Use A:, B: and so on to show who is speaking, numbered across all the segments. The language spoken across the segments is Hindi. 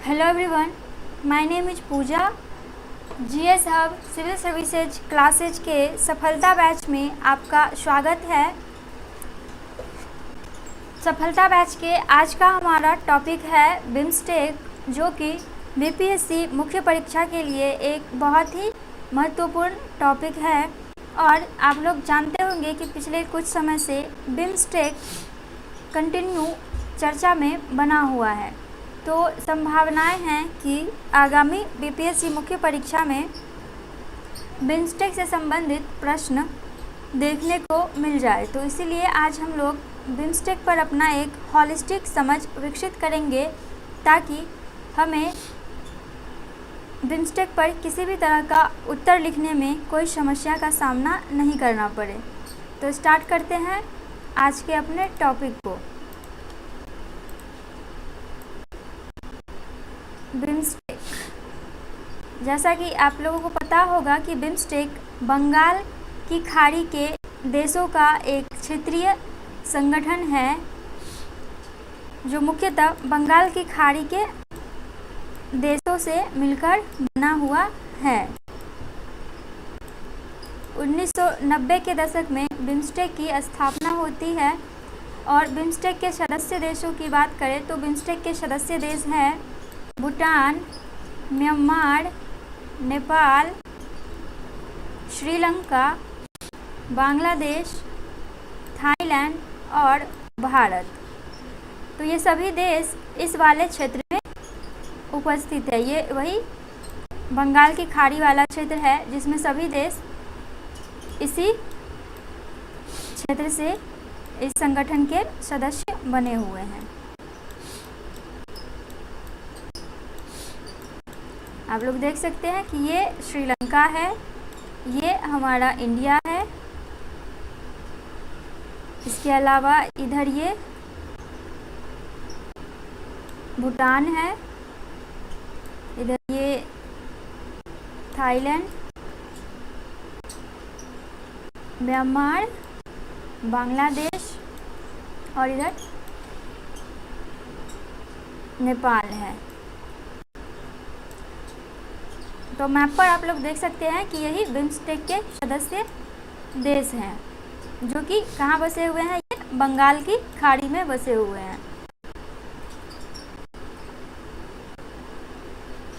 A: Hello everyone, my name is Pooja. GS Hub civil services classes के सफलता बैच में आपका स्वागत है। सफलता बैच के आज का हमारा टॉपिक है बिम्स्टेक, जो कि बीपीएससी मुख्य परीक्षा के लिए एक बहुत ही महत्वपूर्ण टॉपिक है। और आप लोग जानते होंगे कि पिछले कुछ समय से बिम्स्टेक कंटिन्यू चर्चा में बना हुआ है, तो संभावनाएं हैं कि आगामी बीपीएससी मुख्य परीक्षा में बिम्स्टेक से संबंधित प्रश्न देखने को मिल जाए। तो इसीलिए आज हम लोग बिम्स्टेक पर अपना एक हॉलिस्टिक समझ विकसित करेंगे, ताकि हमें बिम्स्टेक पर किसी भी तरह का उत्तर लिखने में कोई समस्या का सामना नहीं करना पड़े। तो स्टार्ट करते हैं आज के अपने टॉपिक को। बिम्स्टेक, जैसा कि आप लोगों को पता होगा कि बिम्स्टेक बंगाल की खाड़ी के देशों का एक क्षेत्रीय संगठन है, जो मुख्यतः बंगाल की खाड़ी के देशों से मिलकर बना हुआ है। 1990 के दशक में बिम्स्टेक की स्थापना होती है। और बिम्स्टेक के सदस्य देशों की बात करें तो बिम्स्टेक के सदस्य देश हैं भूटान, म्यांमार, नेपाल, श्रीलंका, बांग्लादेश, थाईलैंड और भारत। तो ये सभी देश इस वाले क्षेत्र में उपस्थित है। ये वही बंगाल की खाड़ी वाला क्षेत्र है, जिसमें सभी देश इसी क्षेत्र से इस संगठन के सदस्य बने हुए हैं। आप लोग देख सकते हैं कि ये श्रीलंका है, ये हमारा इंडिया है। इसके अलावा इधर ये भूटान है, इधर ये थाईलैंड, म्यांमार, बांग्लादेश और इधर नेपाल है। तो मैप पर आप लोग देख सकते हैं कि यही बिम्स्टेक के सदस्य देश हैं, जो कि कहाँ बसे हुए हैं, ये बंगाल की खाड़ी में बसे हुए हैं।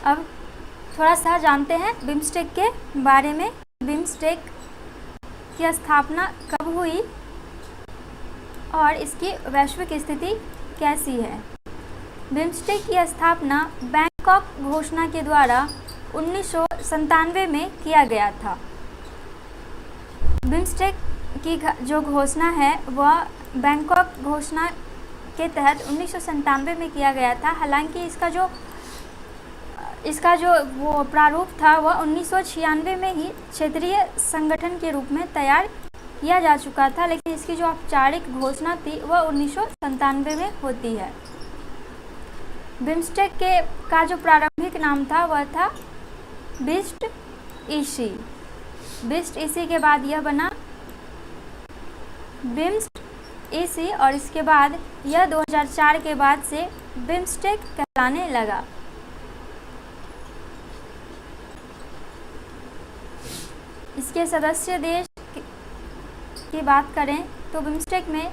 A: अब थोड़ा सा जानते हैं बिम्स्टेक के बारे में। बिम्स्टेक की स्थापना कब हुई और इसकी वैश्विक स्थिति कैसी है। बिम्स्टेक की स्थापना बैंकॉक घोषणा के द्वारा 1997 में किया गया था। बिम्स्टेक की जो घोषणा है वह बैंकॉक घोषणा के तहत 1997 में किया गया था। हालांकि इसका जो वो प्रारूप था वह 1996 में ही क्षेत्रीय संगठन के रूप में तैयार किया जा चुका था, लेकिन इसकी जो औपचारिक घोषणा थी वह 1997 में होती है। बिम्स्टेक का जो प्रारंभिक नाम था वह था बिस्ट ईसी। बिस्ट ईसी के बाद यह बना बिम्स्ट ईसी, और इसके बाद यह 2004 के बाद से बिम्स्टेक कहलाने लगा। इसके सदस्य देश की बात करें तो बिम्स्टेक में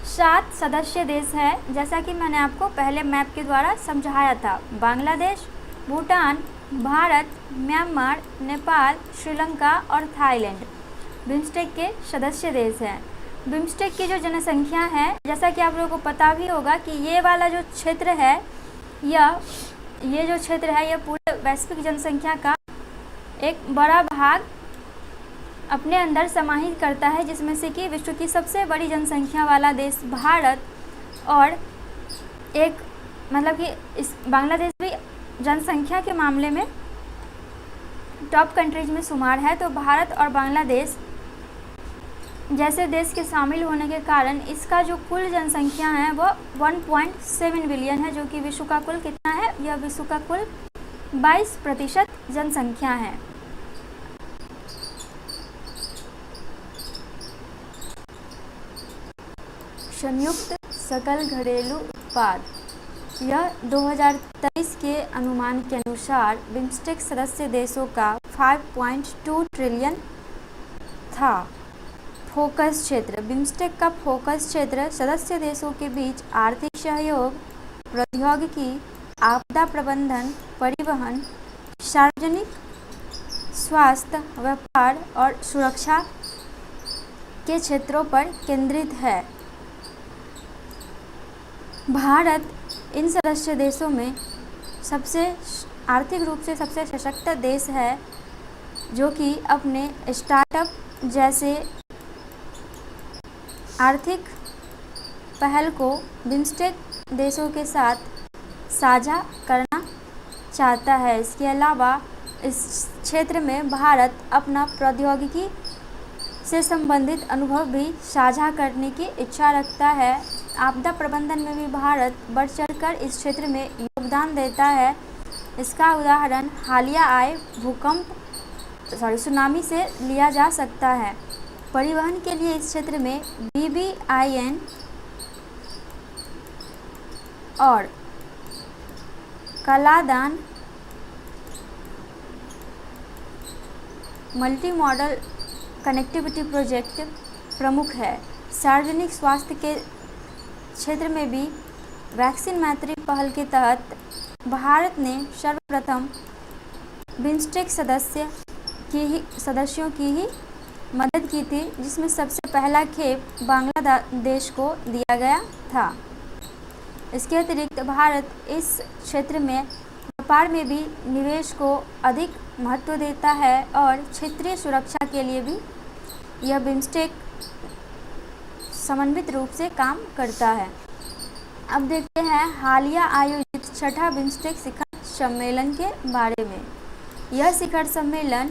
A: 7 सदस्य देश हैं, जैसा कि मैंने आपको पहले मैप के द्वारा समझाया था। बांग्लादेश, भूटान, भारत, म्यांमार, नेपाल, श्रीलंका और थाईलैंड बिम्स्टेक के सदस्य देश हैं। बिम्स्टेक की जो जनसंख्या है, जैसा कि आप लोगों को पता भी होगा कि ये वाला जो क्षेत्र है, ये जो क्षेत्र है यह पूरे वैश्विक जनसंख्या का एक बड़ा भाग अपने अंदर समाहित करता है, जिसमें से कि विश्व की सबसे बड़ी जनसंख्या वाला देश भारत और एक मतलब कि इस बांग्लादेश भी जनसंख्या के मामले में टॉप कंट्रीज में शुमार है। तो भारत और बांग्लादेश जैसे देश के शामिल होने के कारण इसका जो कुल जनसंख्या है वह 1.7 बिलियन है, जो कि विश्व का कुल कितना है, यह विश्व का कुल 22% जनसंख्या है। संयुक्त सकल घरेलू उत्पाद यह 2023 के अनुमान के अनुसार बिम्स्टेक सदस्य देशों का 5.2 ट्रिलियन था। फोकस क्षेत्र। बिम्स्टेक का फोकस क्षेत्र सदस्य देशों के बीच आर्थिक सहयोग, प्रौद्योगिकी, आपदा प्रबंधन, परिवहन, सार्वजनिक स्वास्थ्य, व्यापार और सुरक्षा के क्षेत्रों पर केंद्रित है। भारत इन सदस्य देशों में सबसे आर्थिक रूप से सबसे सशक्त देश है, जो कि अपने स्टार्टअप जैसे आर्थिक पहल को बिम्स्टेक देशों के साथ साझा करना चाहता है। इसके अलावा इस क्षेत्र में भारत अपना प्रौद्योगिकी से संबंधित अनुभव भी साझा करने की इच्छा रखता है। आपदा प्रबंधन में भी भारत बढ़ चढ़कर इस क्षेत्र में योगदान देता है। इसका उदाहरण हालिया आए सुनामी से लिया जा सकता है। परिवहन के लिए इस क्षेत्र में BBIN और Kaladan multi modal connectivity project प्रमुख है। सार्वजनिक स्वास्थ्य के क्षेत्र में भी वैक्सीन मैत्री पहल के तहत भारत ने सर्वप्रथम बिम्स्टेक सदस्यों की ही मदद की थी, जिसमें सबसे पहला खेप बांग्लादेश को दिया गया था। इसके अतिरिक्त भारत इस क्षेत्र में व्यापार में भी निवेश को अधिक महत्व देता है और क्षेत्रीय सुरक्षा के लिए भी यह बिम्स्टेक समन्वित रूप से काम करता है। अब देखते हैं हालिया आयोजित छठा बिम्स्टेक शिखर सम्मेलन के बारे में। यह शिखर सम्मेलन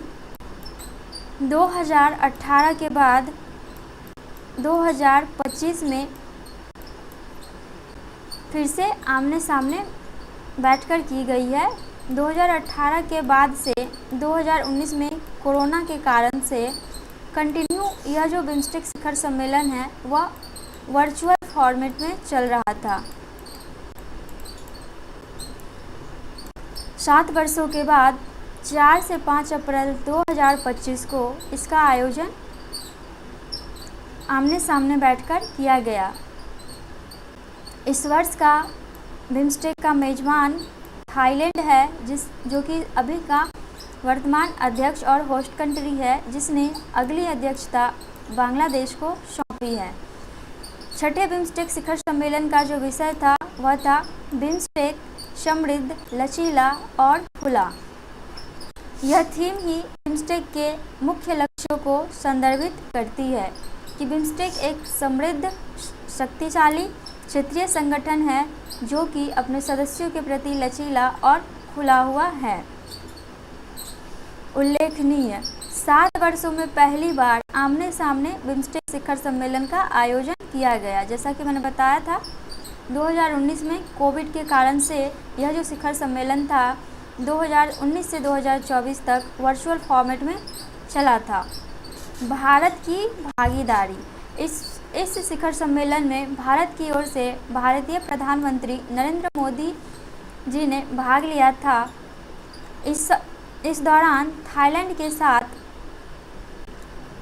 A: 2018 के बाद 2025 में फिर से आमने सामने बैठकर की गई है। 2018 के बाद से 2019 में कोरोना के कारण से कंटिन्यू यह जो बिम्स्टेक शिखर सम्मेलन है वह वर्चुअल फॉर्मेट में चल रहा था। 7 वर्षों के बाद 4 से 5 अप्रैल 2025 को इसका आयोजन आमने सामने बैठकर किया गया। इस वर्ष का बिम्स्टेक का मेजबान थाईलैंड है, जो कि अभी का वर्तमान अध्यक्ष और होस्ट कंट्री है, जिसने अगली अध्यक्षता बांग्लादेश को सौंपी है। छठे बिम्स्टेक शिखर सम्मेलन का जो विषय था वह था बिम्स्टेक समृद्ध, लचीला और खुला। यह थीम ही बिम्स्टेक के मुख्य लक्ष्यों को संदर्भित करती है कि बिम्स्टेक एक समृद्ध, शक्तिशाली क्षेत्रीय संगठन है जो कि अपने सदस्यों के प्रति लचीला और खुला हुआ है। उल्लेखनीय 7 वर्षों में पहली बार आमने सामने बिम्स्टेक शिखर सम्मेलन का आयोजन किया गया। जैसा कि मैंने बताया था 2019 में कोविड के कारण से यह जो शिखर सम्मेलन था 2019 से 2024 तक वर्चुअल फॉर्मेट में चला था। भारत की भागीदारी। इस शिखर सम्मेलन में भारत की ओर से भारतीय प्रधानमंत्री नरेंद्र मोदी जी ने भाग लिया था। इस दौरान थाईलैंड के साथ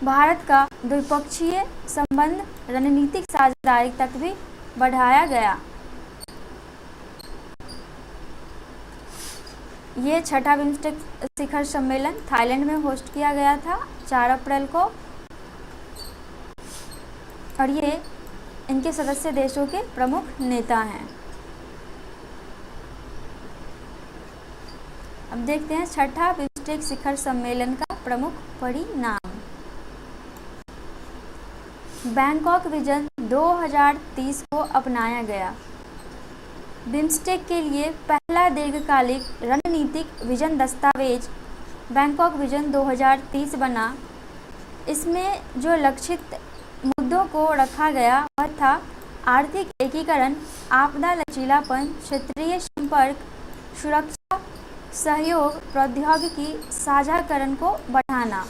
A: भारत का द्विपक्षीय संबंध रणनीतिक साझेदारी तक भी बढ़ाया गया। ये छठा बिम्स्टेक शिखर सम्मेलन थाईलैंड में होस्ट किया गया था 4 अप्रैल को, और ये इनके सदस्य देशों के प्रमुख नेता हैं। अब देखते हैं छठा बिम्स्टेक शिखर सम्मेलन का प्रमुख परिणाम। बैंकॉक विजन 2030 को अपनाया गया। बिम्स्टेक के लिए पहला दीर्घकालिक रणनीतिक विजन दस्तावेज बैंकॉक विजन 2030 बना। इसमें जो लक्षित मुद्दों को रखा गया वह था आर्थिक एकीकरण, आपदा लचीलापन, क्षेत्रीय संपर्क, सुरक्षा, सहयोग, प्रौद्योगिकी साझाकरण को बढ़ाना।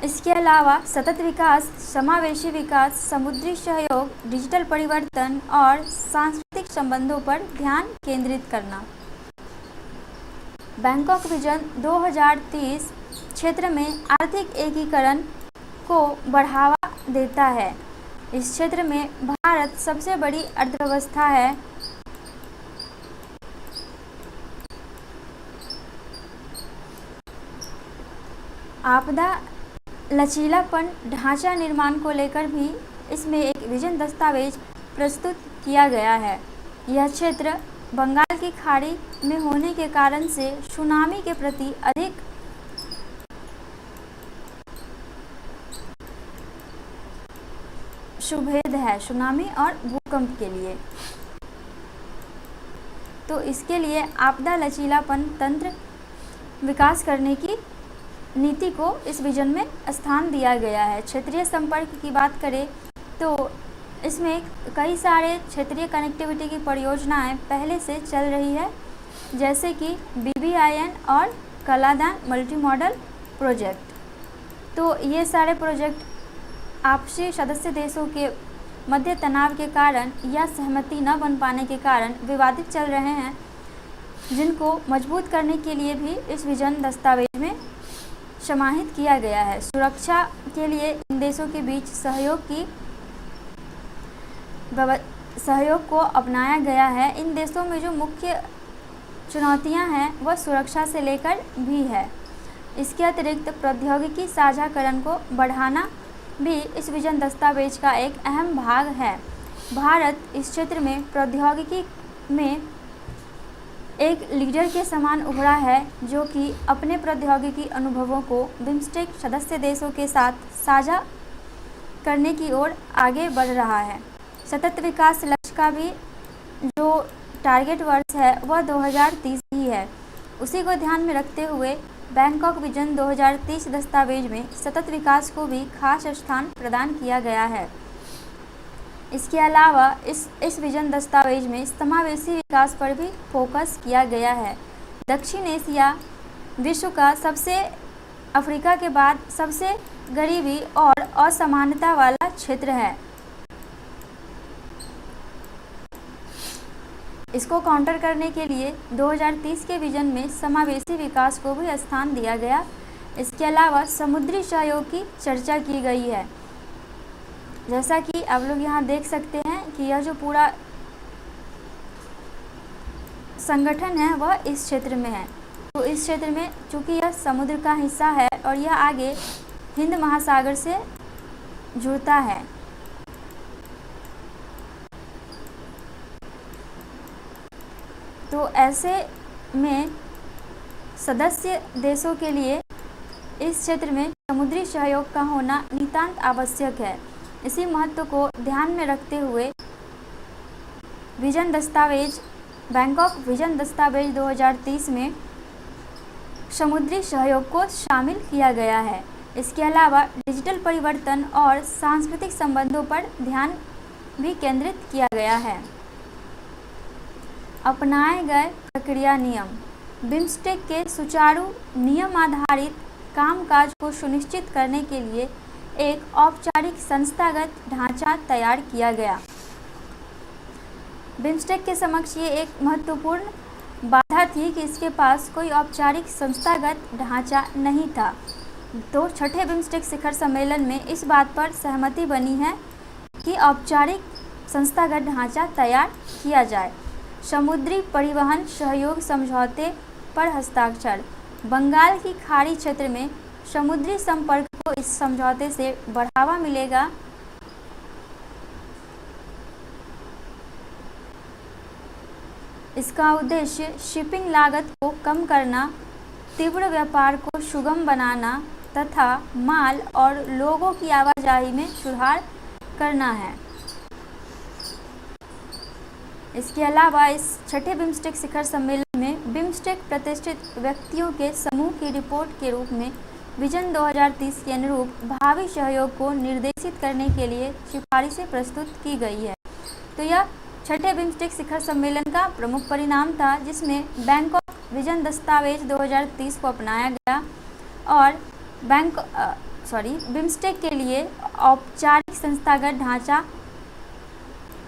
A: इसके अलावा सतत विकास, समावेशी विकास, समुद्री सहयोग, डिजिटल परिवर्तन और सांस्कृतिक संबंधों पर ध्यान केंद्रित करना। बैंकॉक विजन 2030 क्षेत्र में आर्थिक एकीकरण को बढ़ावा देता है। इस क्षेत्र में भारत सबसे बड़ी अर्थव्यवस्था है। आपदा लचीलापन ढांचा निर्माण को लेकर भी इसमें एक विजन दस्तावेज प्रस्तुत किया गया है। यह क्षेत्र बंगाल की खाड़ी में होने के कारण से सुनामी के प्रति अधिक सुभेद है, सुनामी और भूकंप के लिए। तो इसके लिए आपदा लचीलापन तंत्र विकास करने की नीति को इस विजन में स्थान दिया गया है। क्षेत्रीय संपर्क की बात करें तो इसमें कई सारे क्षेत्रीय कनेक्टिविटी की परियोजनाएं पहले से चल रही है, जैसे कि BBIN और कलादान मल्टी मॉडल प्रोजेक्ट। तो ये सारे प्रोजेक्ट आपसी सदस्य देशों के मध्य तनाव के कारण या सहमति न बन पाने के कारण विवादित चल रहे हैं, जिनको मजबूत करने के लिए भी इस विजन दस्तावेज में समाहित किया गया है। सुरक्षा के लिए इन देशों के बीच सहयोग को अपनाया गया है। इन देशों में जो मुख्य चुनौतियां हैं वह सुरक्षा से लेकर भी है। इसके अतिरिक्त प्रौद्योगिकी साझाकरण को बढ़ाना भी इस विजन दस्तावेज का एक अहम भाग है। भारत इस क्षेत्र में प्रौद्योगिकी में एक लीडर के समान उभरा है, जो कि अपने प्रौद्योगिकी अनुभवों को बिम्स्टेक सदस्य देशों के साथ साझा करने की ओर आगे बढ़ रहा है। सतत विकास लक्ष्य का भी जो टारगेट वर्ष है वह 2030 ही है। उसी को ध्यान में रखते हुए बैंकॉक विजन 2030 दस्तावेज में सतत विकास को भी खास स्थान प्रदान किया गया है। इसके अलावा इस विजन दस्तावेज में समावेशी विकास पर भी फोकस किया गया है। दक्षिण एशिया विश्व का अफ्रीका के बाद सबसे गरीबी और असमानता वाला क्षेत्र है। इसको काउंटर करने के लिए 2030 के विजन में समावेशी विकास को भी स्थान दिया गया। इसके अलावा समुद्री सहयोग की चर्चा की गई है। जैसा कि आप लोग यहाँ देख सकते हैं कि यह जो पूरा संगठन है वह इस क्षेत्र में है। तो इस क्षेत्र में चूँकि यह समुद्र का हिस्सा है और यह आगे हिंद महासागर से जुड़ता है। तो ऐसे में सदस्य देशों के लिए इस क्षेत्र में समुद्री सहयोग का होना नितांत आवश्यक है। इसी महत्व को ध्यान में रखते हुए विजन दस्तावेज बैंकॉक विजन दस्तावेज 2030 में समुद्री सहयोग को शामिल किया गया है। इसके अलावा डिजिटल परिवर्तन और सांस्कृतिक संबंधों पर ध्यान भी केंद्रित किया गया है। अपनाए गए प्रक्रिया नियम बिम्स्टेक के सुचारू नियम आधारित कामकाज को सुनिश्चित करने के लिए एक औपचारिक संस्थागत ढांचा तैयार किया गया। बिम्स्टेक के समक्ष ये एक महत्वपूर्ण बाधा थी कि इसके पास कोई औपचारिक संस्थागत ढांचा नहीं था। तो छठे बिम्स्टेक शिखर सम्मेलन में इस बात पर सहमति बनी है कि औपचारिक संस्थागत ढांचा तैयार किया जाए। समुद्री परिवहन सहयोग समझौते पर हस्ताक्षर। बंगाल की खाड़ी क्षेत्र में समुद्री संपर्क को इस समझौते से बढ़ावा मिलेगा। इसका उद्देश्य शिपिंग लागत को कम करना, तीव्र व्यापार को सुगम बनाना तथा माल और लोगों की आवाजाही में सुधार करना है। इसके अलावा इस छठे बिम्स्टेक शिखर सम्मेलन में बिम्स्टेक प्रतिष्ठित व्यक्तियों के समूह की रिपोर्ट के रूप में विजन 2030 के अनुरूप भावी सहयोग को निर्देशित करने के लिए सिफारिशें प्रस्तुत की गई है। तो यह छठे बिम्स्टेक शिखर सम्मेलन का प्रमुख परिणाम था, जिसमें बैंकॉक विजन दस्तावेज 2030 को अपनाया गया और बिम्स्टेक के लिए औपचारिक संस्थागत ढांचा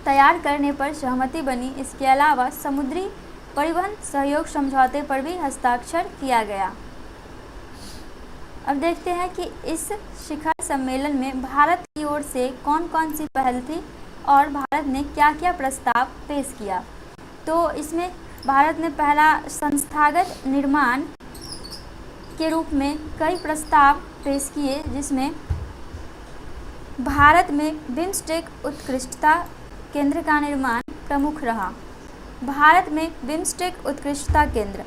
A: तैयार करने पर सहमति बनी। इसके अलावा समुद्री परिवहन सहयोग समझौते पर भी हस्ताक्षर किया गया। अब देखते हैं कि इस शिखर सम्मेलन में भारत की ओर से कौन कौन सी पहल थी और भारत ने क्या क्या प्रस्ताव पेश किया। तो इसमें भारत ने पहला संस्थागत निर्माण के रूप में कई प्रस्ताव पेश किए, जिसमें भारत में बिम्स्टेक उत्कृष्टता केंद्र का निर्माण प्रमुख रहा। भारत में बिम्स्टेक उत्कृष्टता केंद्र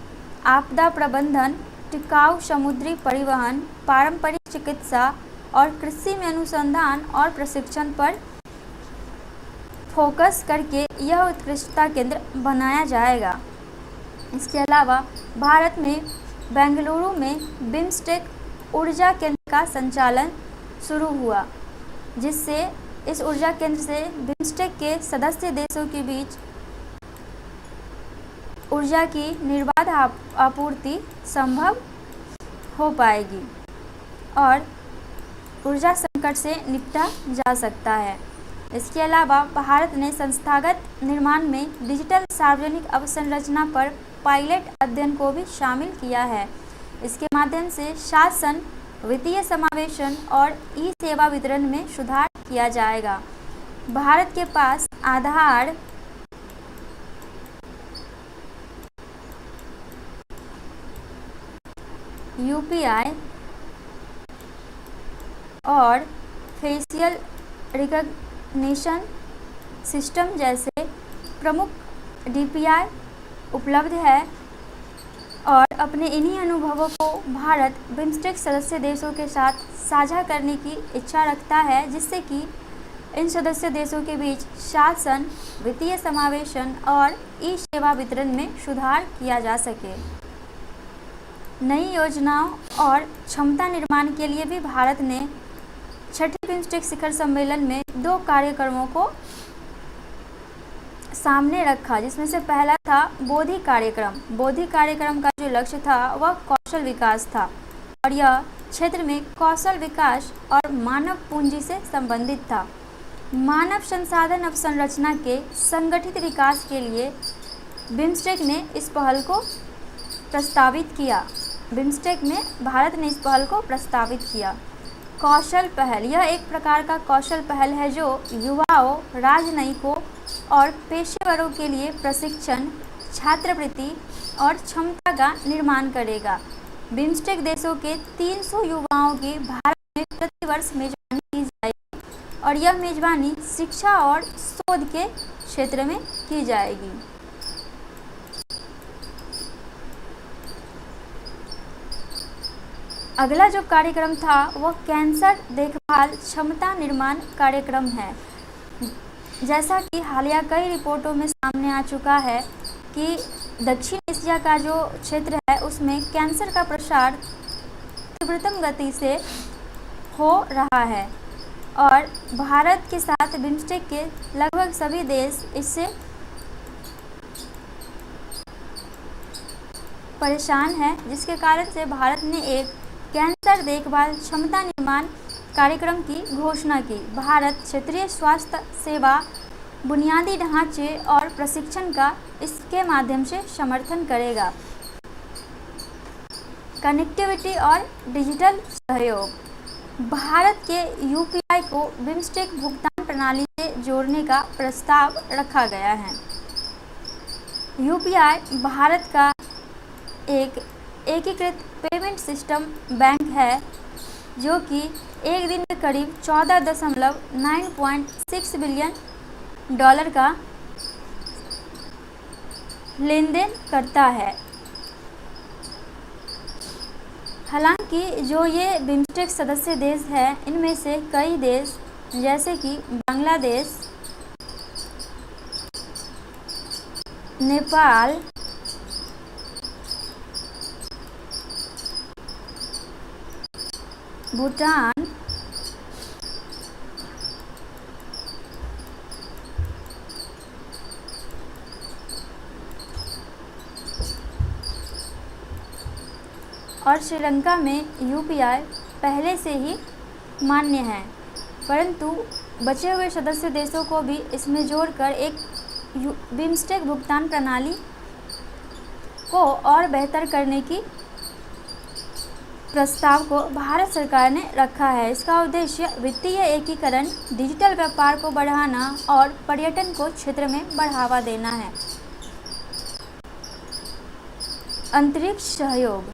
A: आपदा प्रबंधन, टिकाऊ समुद्री परिवहन, पारंपरिक चिकित्सा और कृषि में अनुसंधान और प्रशिक्षण पर फोकस करके यह उत्कृष्टता केंद्र बनाया जाएगा। इसके अलावा भारत में बेंगलुरु में बिम्स्टेक ऊर्जा केंद्र का संचालन शुरू हुआ, जिससे इस ऊर्जा केंद्र से बिम्स्टेक के सदस्य देशों के बीच ऊर्जा की निर्बाध आपूर्ति संभव हो पाएगी और ऊर्जा संकट से निपटा जा सकता है। इसके अलावा भारत ने संस्थागत निर्माण में डिजिटल सार्वजनिक अवसंरचना पर पायलट अध्ययन को भी शामिल किया है। इसके माध्यम से शासन, वित्तीय समावेशन और ई सेवा वितरण में सुधार किया जाएगा। भारत के पास आधार, यूपीआई और फेशियल रिकग्निशन सिस्टम जैसे प्रमुख डीपीआई उपलब्ध है और अपने इन्हीं अनुभवों को भारत बिम्स्टेक सदस्य देशों के साथ साझा करने की इच्छा रखता है, जिससे कि इन सदस्य देशों के बीच शासन, वित्तीय समावेशन और ई सेवा वितरण में सुधार किया जा सके। नई योजनाओं और क्षमता निर्माण के लिए भी भारत ने छठी बिम्स्टेक शिखर सम्मेलन में 2 कार्यक्रमों को सामने रखा, जिसमें से पहला था बोधि कार्यक्रम। बोधि कार्यक्रम का जो लक्ष्य था वह कौशल विकास था और यह क्षेत्र में कौशल विकास और मानव पूंजी से संबंधित था। मानव संसाधन अवसंरचना के संगठित विकास के लिए बिम्स्टेक ने इस पहल को प्रस्तावित किया। बिम्स्टेक में भारत ने इस पहल को प्रस्तावित किया। कौशल पहल, यह एक प्रकार का कौशल पहल है जो युवाओं, राजनयिकों और पेशेवरों के लिए प्रशिक्षण, छात्रवृत्ति और क्षमता का निर्माण करेगा। बिम्स्टेक देशों के 300 युवाओं की भारत में प्रतिवर्ष मेजबानी की जाएगी और यह मेजबानी शिक्षा और शोध के क्षेत्र में की जाएगी। अगला जो कार्यक्रम था वह कैंसर देखभाल क्षमता निर्माण कार्यक्रम है। जैसा कि हालिया कई रिपोर्टों में सामने आ चुका है कि दक्षिण एशिया का जो क्षेत्र है उसमें कैंसर का प्रसार तीव्रतम गति से हो रहा है और भारत के साथ बिम्स्टेक के लगभग सभी देश इससे परेशान हैं, जिसके कारण से भारत ने एक कैंसर देखभाल क्षमता निर्माण कार्यक्रम की घोषणा की। भारत क्षेत्रीय स्वास्थ्य सेवा, बुनियादी ढांचे और प्रशिक्षण का इसके माध्यम से समर्थन करेगा। कनेक्टिविटी और डिजिटल सहयोग, भारत के यूपीआई को बिम्स्टेक भुगतान प्रणाली से जोड़ने का प्रस्ताव रखा गया है। यूपीआई भारत का एक एकीकृत पेमेंट सिस्टम बैंक है जो कि एक दिन में करीब 14.9.6 बिलियन डॉलर का लेन देन करता है। हालांकि जो ये बिम्स्टेक सदस्य देश हैं इनमें से कई देश जैसे कि बांग्लादेश, नेपाल, भूटान, और श्रीलंका में यूपीआई पहले से ही मान्य है, परंतु बचे हुए सदस्य देशों को भी इसमें जोड़कर एक बिम्स्टेक भुगतान प्रणाली को और बेहतर करने की प्रस्ताव को भारत सरकार ने रखा है। इसका उद्देश्य वित्तीय एकीकरण, डिजिटल व्यापार को बढ़ाना और पर्यटन को क्षेत्र में बढ़ावा देना है। अंतरिक्ष सहयोग।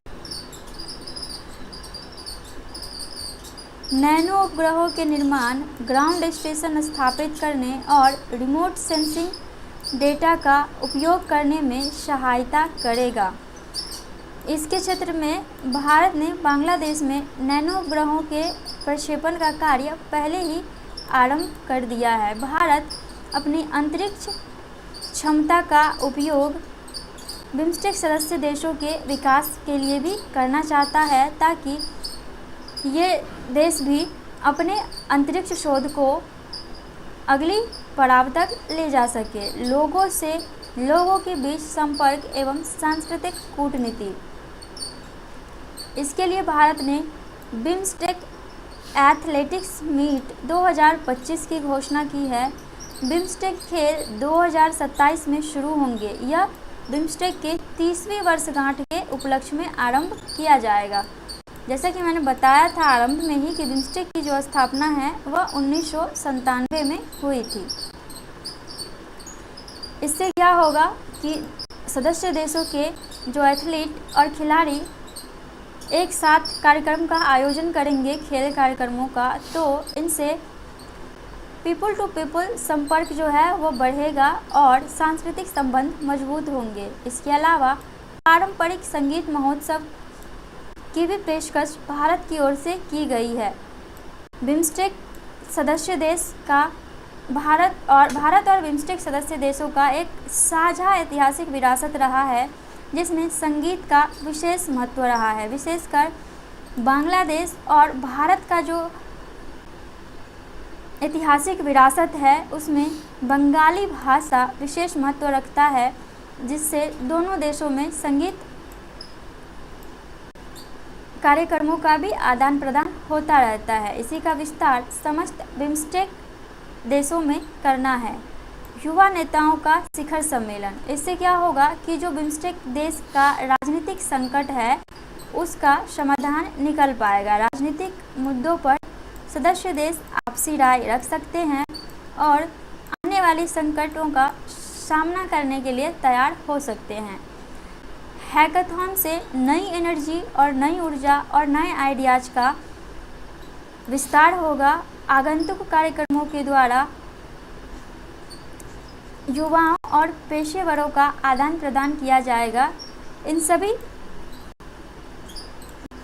A: नैनो उपग्रहों के निर्माण, ग्राउंड स्टेशन स्थापित करने और रिमोट सेंसिंग डेटा का उपयोग करने में सहायता करेगा। इसके क्षेत्र में भारत ने बांग्लादेश में नैनो उपग्रहों के प्रक्षेपण का कार्य पहले ही आरंभ कर दिया है। भारत अपनी अंतरिक्ष क्षमता का उपयोग बिम्स्टेक सदस्य देशों के विकास के लिए भी करना चाहता है, ताकि ये देश भी अपने अंतरिक्ष शोध को अगली पड़ाव तक ले जा सके। लोगों के बीच संपर्क एवं सांस्कृतिक कूटनीति। इसके लिए भारत ने बिम्स्टेक एथलेटिक्स मीट 2025 की घोषणा की है। बिम्स्टेक खेल 2027 में शुरू होंगे। यह बिम्स्टेक के 30वीं वर्षगांठ के उपलक्ष्य में आरंभ किया जाएगा। जैसा कि मैंने बताया था आरंभ में ही कि बिम्स्टेक की जो स्थापना है वह 1997 में हुई थी। इससे क्या होगा कि सदस्य देशों के जो एथलीट और खिलाड़ी एक साथ कार्यक्रम का आयोजन करेंगे, खेल कार्यक्रमों का, तो इनसे पीपल टू पीपल संपर्क जो है वो बढ़ेगा और सांस्कृतिक संबंध मजबूत होंगे। इसके अलावा पारंपरिक संगीत महोत्सव की भी पेशकश भारत की ओर से की गई है। बिम्स्टेक सदस्य देश का भारत और बिम्स्टेक सदस्य देशों का एक साझा ऐतिहासिक विरासत रहा है, जिसमें संगीत का विशेष महत्व रहा है। विशेषकर बांग्लादेश और भारत का जो ऐतिहासिक विरासत है उसमें बंगाली भाषा विशेष महत्व रखता है, जिससे दोनों देशों में संगीत कार्यक्रमों का भी आदान प्रदान होता रहता है। इसी का विस्तार समस्त बिम्स्टेक देशों में करना है। युवा नेताओं का शिखर सम्मेलन। इससे क्या होगा कि जो बिम्स्टेक देश का राजनीतिक संकट है उसका समाधान निकल पाएगा। राजनीतिक मुद्दों पर सदस्य देश आपसी राय रख सकते हैं और आने वाली संकटों का सामना करने के लिए तैयार हो सकते हैं। हैकाथॉन से नई एनर्जी और नई ऊर्जा और नए आइडियाज़ का विस्तार होगा। आगंतुक कार्यक्रमों के द्वारा युवाओं और पेशेवरों का आदान प्रदान किया जाएगा। इन सभी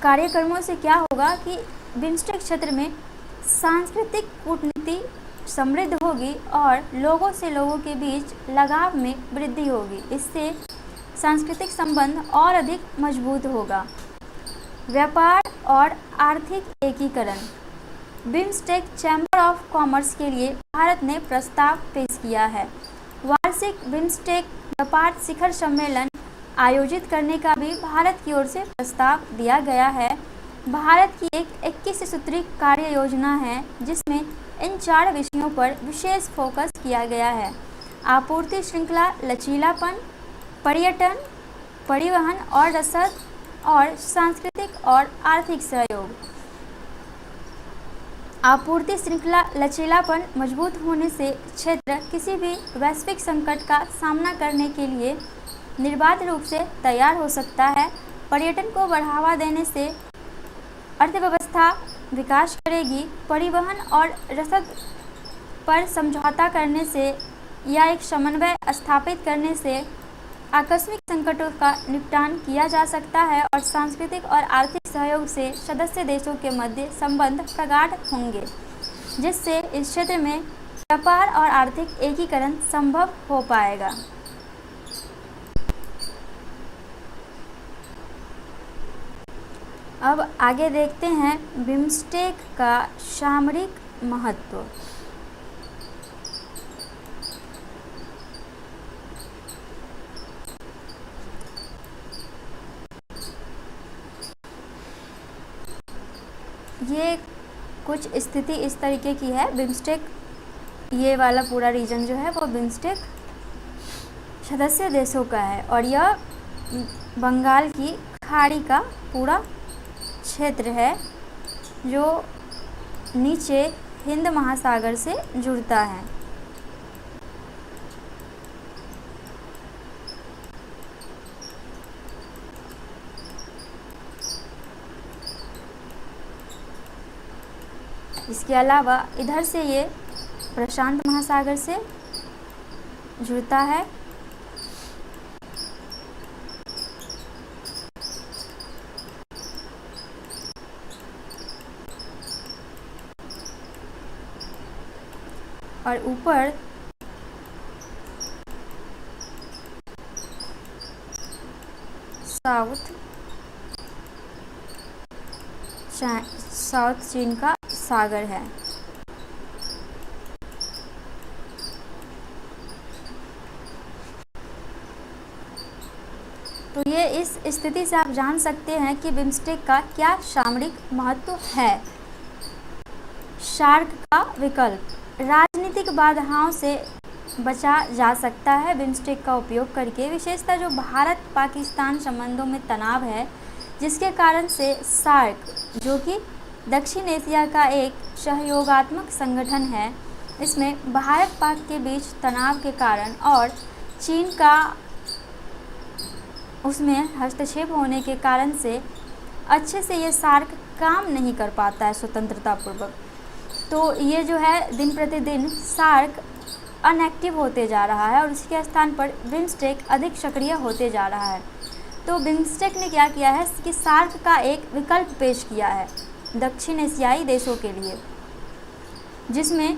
A: कार्यक्रमों से क्या होगा कि बिम्स्टेक क्षेत्र में सांस्कृतिक कूटनीति समृद्ध होगी और लोगों से लोगों के बीच लगाव में वृद्धि होगी। इससे सांस्कृतिक संबंध और अधिक मजबूत होगा। व्यापार और आर्थिक एकीकरण। बिम्स्टेक चैम्बर ऑफ कॉमर्स के लिए भारत ने प्रस्ताव पेश किया है। वार्षिक बिम्स्टेक व्यापार शिखर सम्मेलन आयोजित करने का भी भारत की ओर से प्रस्ताव दिया गया है। भारत की एक 21 सूत्री कार्य योजना है, जिसमें इन 4 विषयों पर विशेष फोकस किया गया है। आपूर्ति श्रृंखला लचीलापन, पर्यटन, परिवहन और रसद और सांस्कृतिक और आर्थिक सहयोग। आपूर्ति श्रृंखला लचीलापन मजबूत होने से क्षेत्र किसी भी वैश्विक संकट का सामना करने के लिए निर्बाध रूप से तैयार हो सकता है। पर्यटन को बढ़ावा देने से अर्थव्यवस्था विकास करेगी। परिवहन और रसद पर समझौता करने से या एक समन्वय स्थापित करने से आकस्मिक संकटों का निपटान किया जा सकता है और सांस्कृतिक और आर्थिक सहयोग से सदस्य देशों के मध्य संबंध प्रगाढ़ होंगे, जिससे इस क्षेत्र में व्यापार और आर्थिक एकीकरण संभव हो पाएगा। अब आगे देखते हैं बिम्स्टेक का सामरिक महत्व। ये कुछ स्थिति इस तरीके की है। बिम्स्टेक ये वाला पूरा रीजन जो है वो बिम्स्टेक सदस्य देशों का है और यह बंगाल की खाड़ी का पूरा क्षेत्र है जो नीचे हिंद महासागर से जुड़ता है। इसके अलावा इधर से ये प्रशांत महासागर से जुड़ता है और ऊपर साउथ चीन का सागर है। तो ये इस स्थिति से आप जान सकते हैं कि बिम्स्टेक का क्या सामरिक महत्व है। सार्क का विकल्प राजनीतिक बाधाओं से बचा जा सकता है बिम्स्टेक का उपयोग करके। विशेषतः जो भारत पाकिस्तान संबंधों में तनाव है जिसके कारण से सार्क जो कि दक्षिण एशिया का एक सहयोगात्मक संगठन है, इसमें भारत पाक के बीच तनाव के कारण और चीन का उसमें हस्तक्षेप होने के कारण से अच्छे से ये सार्क काम नहीं कर पाता है स्वतंत्रतापूर्वक। तो ये जो है दिन प्रतिदिन सार्क अनएक्टिव होते जा रहा है और इसके स्थान पर बिम्स्टेक अधिक सक्रिय होते जा रहा है। तो बिम्स्टेक ने क्या किया है कि सार्क का एक विकल्प पेश किया है दक्षिण एशियाई देशों के लिए, जिसमें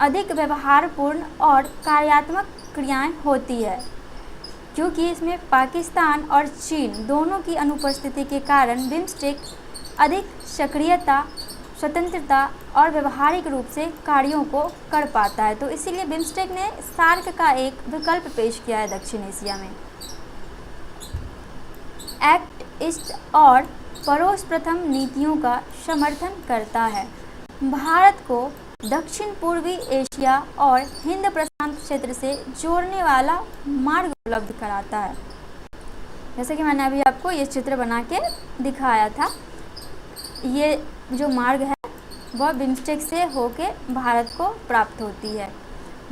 A: अधिक व्यवहारपूर्ण और कार्यात्मक क्रियाएं होती है। क्योंकि इसमें पाकिस्तान और चीन दोनों की अनुपस्थिति के कारण बिम्स्टेक अधिक सक्रियता, स्वतंत्रता और व्यवहारिक रूप से कार्यों को कर पाता है। तो इसीलिए बिम्स्टेक ने सार्क का एक विकल्प पेश किया है दक्षिण एशिया में। एक्ट ईस्ट और पड़ोस प्रथम नीतियों का समर्थन करता है। भारत को दक्षिण पूर्वी एशिया और हिंद प्रशांत क्षेत्र से जोड़ने वाला मार्ग उपलब्ध कराता है। जैसे कि मैंने अभी आपको ये चित्र बना के दिखाया था, ये जो मार्ग है वह बिम्स्टेक से होके भारत को प्राप्त होती है।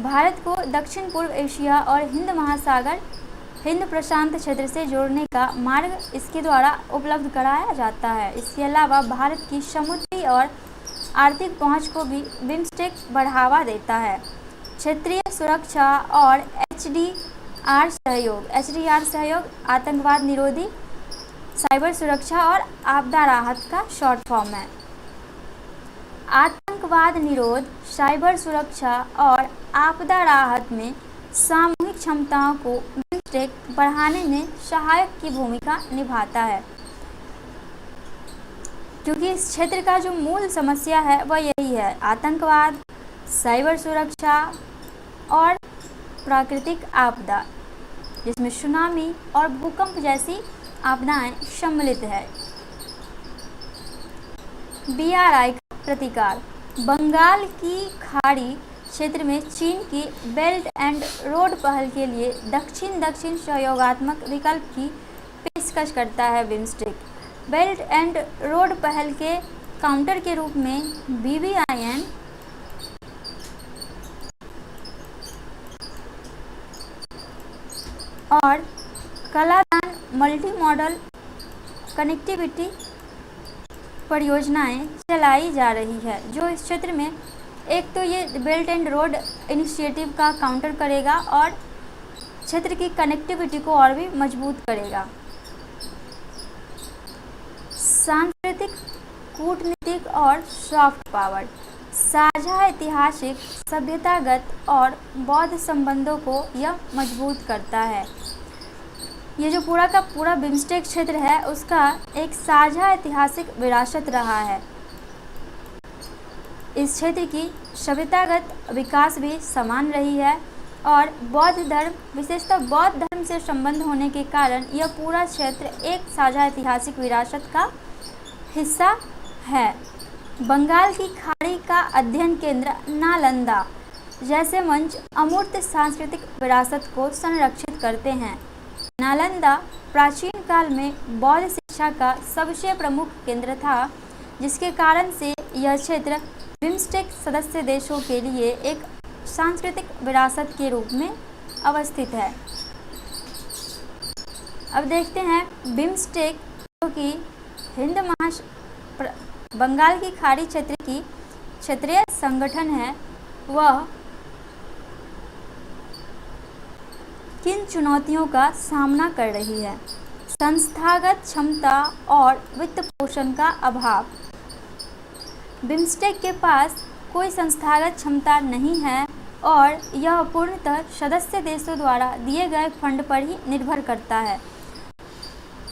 A: भारत को दक्षिण पूर्व एशिया और हिंद महासागर, हिंद प्रशांत क्षेत्र से जोड़ने का मार्ग इसके द्वारा उपलब्ध कराया जाता है। इसके अलावा भारत की समुद्री और आर्थिक पहुंच को भी बिम्स्टेक बढ़ावा देता है। क्षेत्रीय सुरक्षा और एचडीआर सहयोग आतंकवाद निरोधी, साइबर सुरक्षा और आपदा राहत का शॉर्ट फॉर्म है। आतंकवाद निरोध, साइबर सुरक्षा और आपदा राहत में सामूहिक क्षमताओं को बिम्स्टेक बढ़ाने में सहायक की भूमिका निभाता है। क्योंकि इस क्षेत्र का जो मूल समस्या है वह यही है, आतंकवाद, साइबर सुरक्षा और प्राकृतिक आपदा, जिसमें सुनामी और भूकंप जैसी आपदाएं सम्मिलित है। BRI का प्रतिकार बंगाल की खाड़ी क्षेत्र में चीन की बेल्ट एंड रोड पहल के लिए दक्षिण सहयोगात्मक विकल्प की पेशकश करता है। बिम्स्टेक बेल्ट एंड रोड पहल के काउंटर के रूप में BBIN और कलादान मल्टी मॉडल कनेक्टिविटी परियोजनाएं चलाई जा रही है, जो इस क्षेत्र में एक तो ये बेल्ट एंड रोड इनिशिएटिव का काउंटर करेगा और क्षेत्र की कनेक्टिविटी को और भी मजबूत करेगा। सांस्कृतिक, कूटनीतिक और सॉफ्ट पावर साझा ऐतिहासिक, सभ्यतागत और बौद्ध संबंधों को यह मजबूत करता है। ये जो पूरा का पूरा बिम्स्टेक क्षेत्र है उसका एक साझा ऐतिहासिक विरासत रहा है। इस क्षेत्र की सभ्यतागत विकास भी समान रही है और बौद्ध धर्म, विशेषतः बौद्ध धर्म से संबंध होने के कारण यह पूरा क्षेत्र एक साझा ऐतिहासिक विरासत का हिस्सा है। बंगाल की खाड़ी का अध्ययन केंद्र नालंदा जैसे मंच अमूर्त सांस्कृतिक विरासत को संरक्षित करते हैं। नालंदा प्राचीन काल में बौद्ध शिक्षा का सबसे प्रमुख केंद्र था, जिसके कारण से यह क्षेत्र बिम्स्टेक सदस्य देशों के लिए एक सांस्कृतिक विरासत के रूप में अवस्थित है। अब देखते हैं बिम्स्टेक, जो कि बंगाल की खाड़ी क्षेत्र की क्षेत्रीय संगठन है, वह किन चुनौतियों का सामना कर रही है। संस्थागत क्षमता और वित्त पोषण का अभाव। बिम्स्टेक के पास कोई संस्थागत क्षमता नहीं है और यह पूर्णतः सदस्य देशों द्वारा दिए गए फंड पर ही निर्भर करता है।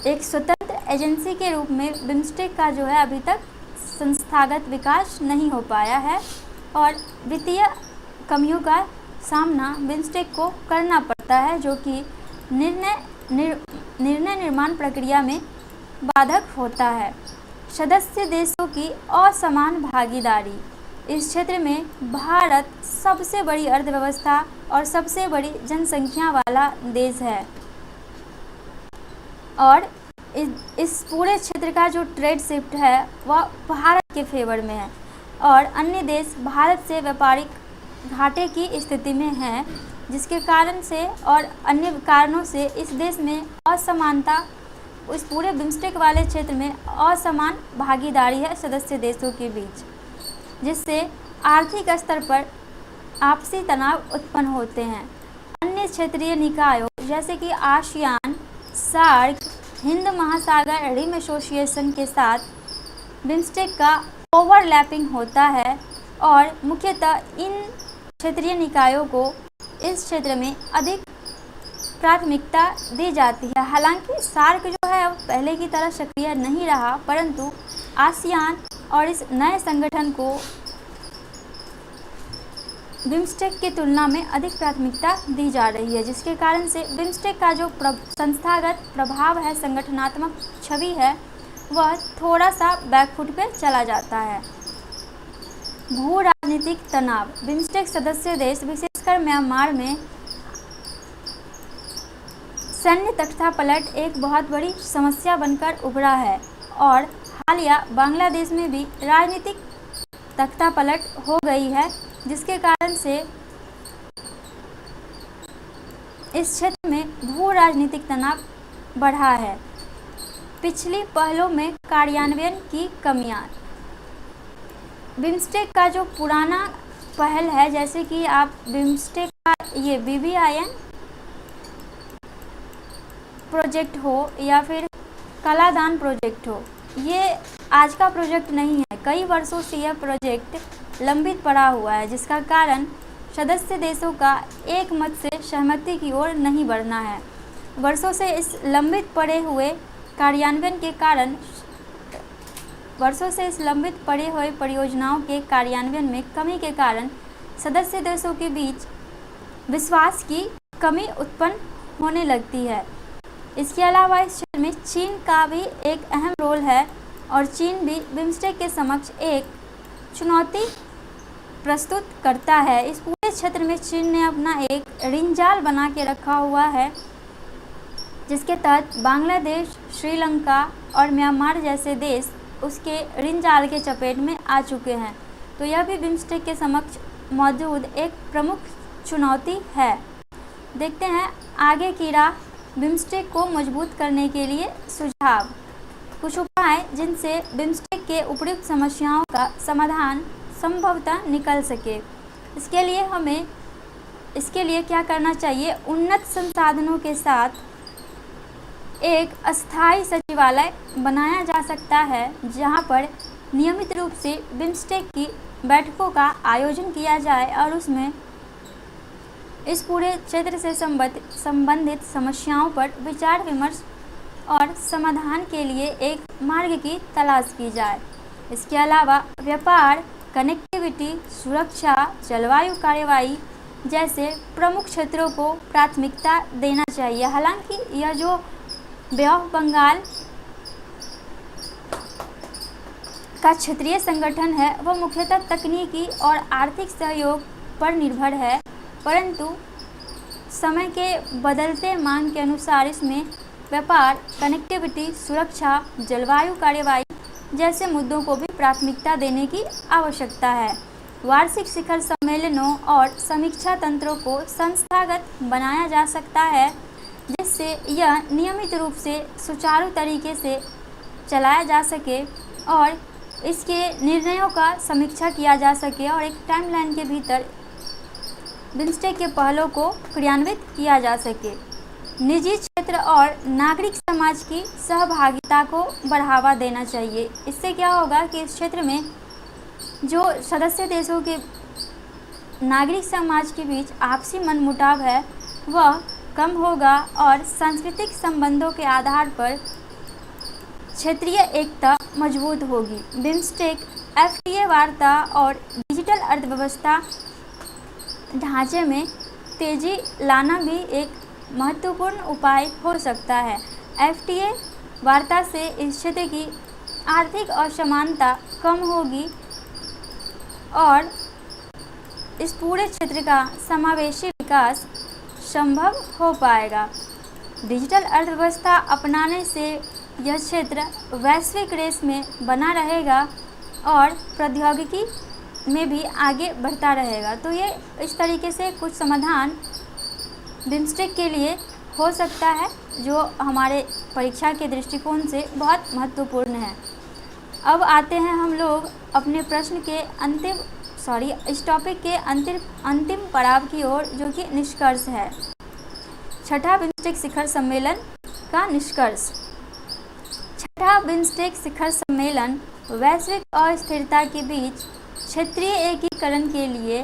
A: एक स्वतंत्र एजेंसी के रूप में बिम्स्टेक का जो है अभी तक संस्थागत विकास नहीं हो पाया है और वित्तीय कमियों का सामना बिम्स्टेक को करना पड़ता है, जो कि निर्णय निर्माण प्रक्रिया में बाधक होता है। सदस्य देशों की असमान भागीदारी। इस क्षेत्र में भारत सबसे बड़ी अर्थव्यवस्था और सबसे बड़ी जनसंख्या वाला देश है और इस पूरे क्षेत्र का जो ट्रेड शिफ्ट है वह भारत के फेवर में है और अन्य देश भारत से व्यापारिक घाटे की स्थिति में है, जिसके कारण से और अन्य कारणों से इस देश में असमानता, उस पूरे बिम्स्टेक वाले क्षेत्र में असमान भागीदारी है सदस्य देशों के बीच, जिससे आर्थिक स्तर पर आपसी तनाव उत्पन्न होते हैं। अन्य क्षेत्रीय निकायों जैसे कि आसियान, सार्क, हिंद महासागर रिम एसोसिएशन के साथ बिम्स्टेक का ओवरलैपिंग होता है और मुख्यतः इन क्षेत्रीय निकायों को इस क्षेत्र में अधिक प्राथमिकता दी जाती है। हालांकि सार्क जो है अब पहले की तरह सक्रिय नहीं रहा, परंतु आसियान और इस नए संगठन को बिम्स्टेक की तुलना में अधिक प्राथमिकता दी जा रही है, जिसके कारण से बिम्स्टेक का जो संस्थागत प्रभाव है, संगठनात्मक छवि है, वह थोड़ा सा बैकफुट पे चला जाता है। भू राजनीतिक तनाव। बिम्स्टेक सदस्य देश विशेषकर म्यांमार में सैन्य तख्तापलट एक बहुत बड़ी समस्या बनकर उभरा है और हालिया बांग्लादेश में भी राजनीतिक तख्तापलट हो गई है, जिसके कारण से इस क्षेत्र में भू राजनीतिक तनाव बढ़ा है। पिछली पहलों में कार्यान्वयन की कमियां। बिम्स्टेक का जो पुराना पहल है, जैसे कि आप बिम्स्टेक का ये BBIN प्रोजेक्ट हो या फिर कलादान प्रोजेक्ट हो, ये आज का प्रोजेक्ट नहीं है। कई वर्षों से यह प्रोजेक्ट लंबित पड़ा हुआ है, जिसका कारण सदस्य देशों का एक मत से सहमति की ओर नहीं बढ़ना है। वर्षों से इस लंबित पड़े हुए कार्यान्वयन के कारण परियोजनाओं के कार्यान्वयन में कमी के कारण सदस्य देशों के बीच विश्वास की कमी उत्पन्न होने लगती है। इसके अलावा इस क्षेत्र में चीन का भी एक अहम रोल है और चीन भी बिम्स्टेक के समक्ष एक चुनौती प्रस्तुत करता है। इस पूरे क्षेत्र में चीन ने अपना एक ऋणजाल बना के रखा हुआ है, जिसके तहत बांग्लादेश, श्रीलंका और म्यांमार जैसे देश उसके ऋणजाल के चपेट में आ चुके हैं। तो यह भी बिम्स्टेक के समक्ष मौजूद एक प्रमुख चुनौती है। देखते हैं आगे की राह। बिम्स्टेक को मजबूत करने के लिए सुझाव। कुछ उपाय जिनसे बिम्स्टेक के उपयुक्त समस्याओं का समाधान संभवतः निकल सके। इसके लिए क्या करना चाहिए? उन्नत संसाधनों के साथ एक अस्थायी सचिवालय बनाया जा सकता है, जहां पर नियमित रूप से बिम्स्टेक की बैठकों का आयोजन किया जाए और उसमें इस पूरे क्षेत्र से संबंधित समस्याओं पर विचार विमर्श और समाधान के लिए एक मार्ग की तलाश की जाए। इसके अलावा व्यापार, कनेक्टिविटी, सुरक्षा, जलवायु कार्यवाही जैसे प्रमुख क्षेत्रों को प्राथमिकता देना चाहिए। हालांकि यह जो बे ऑफ बंगाल का क्षेत्रीय संगठन है, वह मुख्यतः तकनीकी और आर्थिक सहयोग पर निर्भर है, परंतु समय के बदलते मांग के अनुसार इसमें व्यापार, कनेक्टिविटी, सुरक्षा, जलवायु कार्यवाही जैसे मुद्दों को भी प्राथमिकता देने की आवश्यकता है। वार्षिक शिखर सम्मेलनों और समीक्षा तंत्रों को संस्थागत बनाया जा सकता है, जिससे यह नियमित रूप से सुचारू तरीके से चलाया जा सके और इसके निर्णयों का समीक्षा किया जा सके और एक टाइमलाइन के भीतर बिम्स्टेक के पहलों को क्रियान्वित किया जा सके। निजी क्षेत्र और नागरिक समाज की सहभागिता को बढ़ावा देना चाहिए। इससे क्या होगा कि इस क्षेत्र में जो सदस्य देशों के नागरिक समाज के बीच आपसी मनमुटाव है वह कम होगा और सांस्कृतिक संबंधों के आधार पर क्षेत्रीय एकता मजबूत होगी। बिम्स्टेक एफटीए वार्ता और डिजिटल अर्थव्यवस्था ढांचे में तेजी लाना भी एक महत्वपूर्ण उपाय हो सकता है। एफटीए वार्ता से इस क्षेत्र की आर्थिक असमानता कम होगी और इस पूरे क्षेत्र का समावेशी विकास संभव हो पाएगा। डिजिटल अर्थव्यवस्था अपनाने से यह क्षेत्र वैश्विक रेस में बना रहेगा और प्रौद्योगिकी में भी आगे बढ़ता रहेगा। तो ये इस तरीके से कुछ समाधान बिम्स्टेक के लिए हो सकता है जो हमारे परीक्षा के दृष्टिकोण से बहुत महत्वपूर्ण है। अब आते हैं हम लोग अपने प्रश्न के इस टॉपिक के अंतिम पड़ाव की ओर, जो कि निष्कर्ष है। छठा बिम्स्टेक शिखर सम्मेलन का निष्कर्ष। छठा बिम्स्टेक शिखर सम्मेलन वैश्विक अस्थिरता के बीच क्षेत्रीय एकीकरण के लिए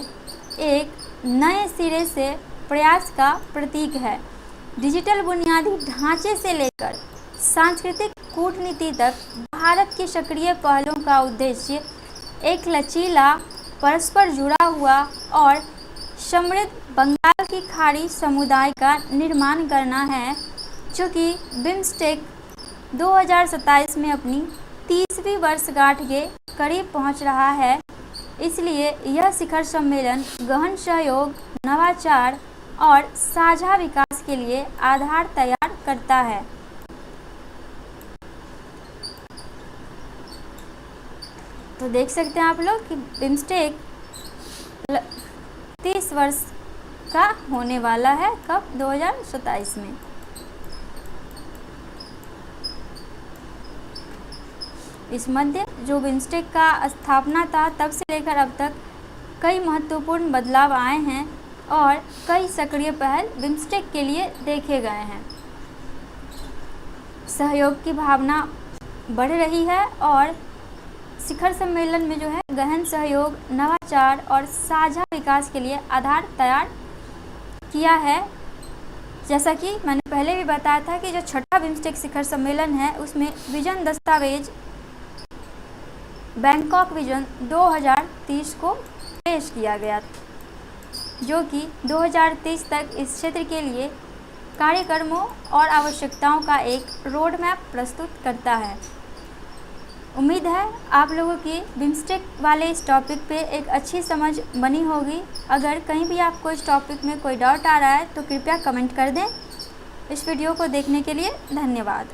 A: एक नए सिरे से प्रयास का प्रतीक है। डिजिटल बुनियादी ढांचे से लेकर सांस्कृतिक कूटनीति तक भारत के सक्रिय पहलों का उद्देश्य एक लचीला, परस्पर जुड़ा हुआ और समृद्ध बंगाल की खाड़ी समुदाय का निर्माण करना है, जो कि बिम्स्टेक 2027 में अपनी 30वीं वर्षगांठ के करीब पहुंच रहा है। इसलिए यह शिखर सम्मेलन गहन सहयोग, नवाचार और साझा विकास के लिए आधार तैयार करता है। तो देख सकते हैं आप लोग कि बिम्स्टेक 30 वर्ष का होने वाला है, कब? 2027 में। इस मध्य जो बिम्स्टेक का स्थापना था तब से लेकर अब तक कई महत्वपूर्ण बदलाव आए हैं और कई सक्रिय पहल बिम्स्टेक के लिए देखे गए हैं। सहयोग की भावना बढ़ रही है और शिखर सम्मेलन में जो है गहन सहयोग, नवाचार और साझा विकास के लिए आधार तैयार किया है। जैसा कि मैंने पहले भी बताया था कि जो छठा बिम्स्टेक शिखर सम्मेलन है उसमें विजन दस्तावेज बैंकॉक विजन 2030 को पेश किया गया, जो कि 2030 तक इस क्षेत्र के लिए कार्यक्रमों और आवश्यकताओं का एक रोड मैप प्रस्तुत करता है। उम्मीद है आप लोगों की बिम्स्टेक वाले इस टॉपिक पे एक अच्छी समझ बनी होगी। अगर कहीं भी आपको इस टॉपिक में कोई डाउट आ रहा है तो कृपया कमेंट कर दें। इस वीडियो को देखने के लिए धन्यवाद।